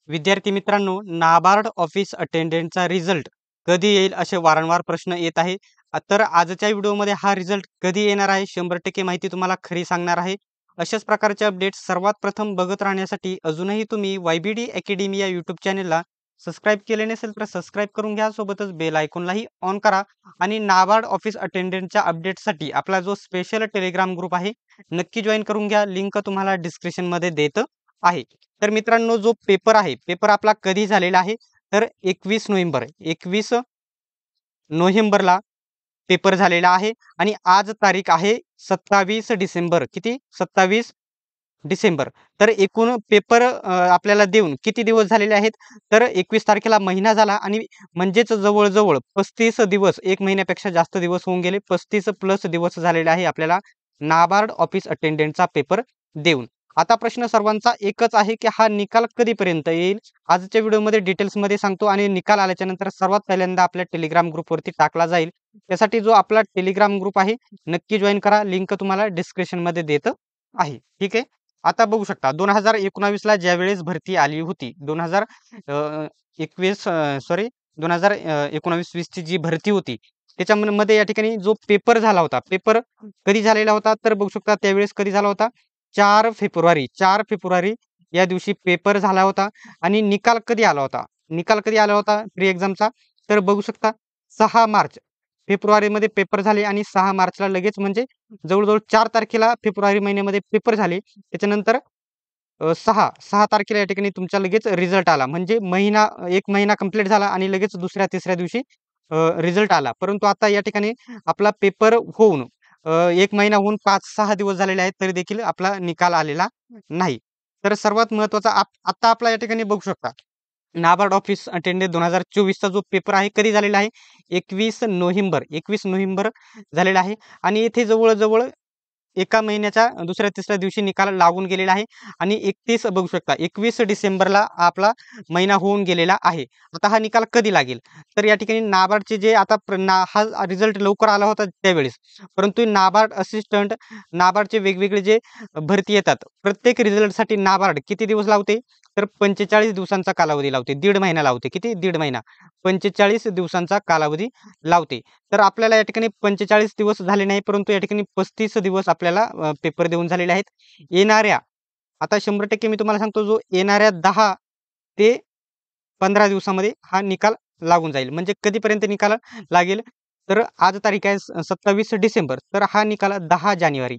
विद्यार्थी मित्रांनो, NABARD office अटेंडंटचा result कधी येईल असे वारंवार प्रश्न येत आहे. तर आजच्या व्हिडिओमध्ये हा रिझल्ट कधी येणार आहे 100% माहिती तुम्हाला खरी सांगणार आहे. अशाच प्रकारचे अपडेट्स सर्वात प्रथम बघत राहण्यासाठी अजूनही तुम्ही YBD अकॅडमी या यूट्यूब चॅनलला सबस्क्राईब केले नसेल तर सबस्क्राईब करून घ्या. सोबतच बेल आयकॉनलाही ऑन करा आणि नाबार्ड ऑफिस अटेंडंटच्या अपडेटसाठी आपला जो स्पेशल टेलिग्राम ग्रुप आहे नक्की जॉईन करून घ्या. लिंक तुम्हाला डिस्क्रिप्शनमध्ये देत आहे. तर मित्रांनो, जो पेपर आहे, पेपर आपला कधी झालेला आहे तर 21 नोव्हेंबरला पेपर झालेला आहे आणि आज तारीख आहे 27 डिसेंबर. किती? 27 डिसेंबर. तर एकूण पेपर आपल्याला देऊन किती दिवस झालेले आहेत तर 21 तारखेला महिना झाला आणि म्हणजेच जवळ-जवळ 35 दिवस, 1 महिन्यापेक्षा जास्त दिवस होऊन गेले. 35 प्लस दिवस झालेले आहे आपल्याला नाबार्ड ऑफिस अटेंडंटचा पेपर देऊन. आता प्रश्न सर्वांचा एकच आहे की हा निकाल कधीपर्यंत येईल? आजच्या व्हिडिओमध्ये डिटेल्समध्ये सांगतो आणि निकाल आल्याच्या नंतर सर्वात पहिल्यांदा आपल्या टेलिग्राम ग्रुपवरती टाकला जाईल. त्यासाठी जो आपला टेलिग्राम ग्रुप आहे नक्की जॉईन करा. लिंक तुम्हाला डिस्क्रिप्शनमध्ये देत आहे. ठीक आहे. आता बघू शकता 2019ला ज्यावेळेस भरती आली होती 2021 सॉरी 2019-20ची जी भरती होती त्याच्यामध्ये या ठिकाणी जो पेपर झाला होता, पेपर कधी झालेला होता तर बघू शकता त्यावेळेस कधी झाला होता 4 फेब्रुवारी या दिवशी पेपर झाला होता आणि निकाल कधी आला होता? निकाल कधी आला होता प्री एक्झामचा तर बघू शकता 6 मार्च. फेब्रुवारीमध्ये पेपर झाले आणि 6 मार्चला लगेच म्हणजे जवळ-जवळ 4 तारखेला फेब्रुवारी महिन्यामध्ये पेपर झाले. त्याच्यानंतर 6 तारखेला या ठिकाणी तुमचा लगेच रिझल्ट आला. म्हणजे महिना 1 महिना कंप्लीट झाला आणि लगेच दुसऱ्या-तिसऱ्या दिवशी रिझल्ट आला. परंतु आता या ठिकाणी आपला पेपर होऊन 1 महिना होऊन 5-6 दिवस झालेले आहेत तरी देखील आपला निकाल आलेला नाही. तर सर्वात महत्त्वाचा आता आपला या ठिकाणी बघू शकता नाबार्ड ऑफिस अटेंडंट 2024चा जो पेपर आहे कधी झालेला आहे 21 नोव्हेंबर झालेला आहे आणि इथे जवळ-जवळ एका महिन्याच्या दुसऱ्या-तिसऱ्या दिवशी निकाल लागून गेलेला आहे आणि 31 बघू शकता 21 डिसेंबरला आपला महिना होऊन गेलेला आहे. आता हा निकाल कधी लागेल? तर या ठिकाणी नाबार्डचे जे आता हा रिझल्ट लवकर आला होता त्यावेळेस. परंतु नाबार्ड असिस्टंट, नाबार्डचे वेगवेगळे जे भरती येतात, प्रत्येक रिझल्टसाठी नाबार्ड किती दिवस लावते? तर 45 दिवसांचा कालावधी लावते. दीड महिना लावते. किती? दीड महिना. 45 दिवसांचा कालावधी लावते. तर आपल्याला या ठिकाणी 45 दिवस झाले नाही, परंतु या ठिकाणी 35 दिवस आपल्याला पेपर देऊन झालेले आहेत. येणाऱ्या आता 100% मी तुम्हाला सांगतो, जो येणाऱ्या 10 ते 15 दिवसामध्ये हा निकाल लागून जाईल. म्हणजे कधीपर्यंत निकाल लागेल? तर आज तारीख आहे 27 डिसेंबर. तर हा निकाल 10 जानेवारी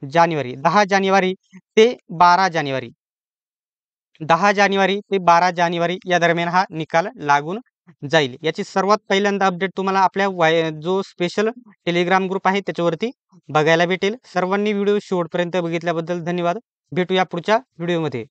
10 जानेवारी ते 12 जानेवारी 10 जानेवारी ते 12 जानेवारी या दरम्यान हा निकाल लागून जाईल. याची सर्वात पहिल्यांदा अपडेट तुम्हाला आपल्या जो स्पेशल टेलिग्राम ग्रुप आहे त्याच्यावरती बघायला भेटेल. सर्वांनी व्हिडिओ शेवटपर्यंत बघितल्याबद्दल धन्यवाद. भेटूया पुढच्या व्हिडिओमध्ये.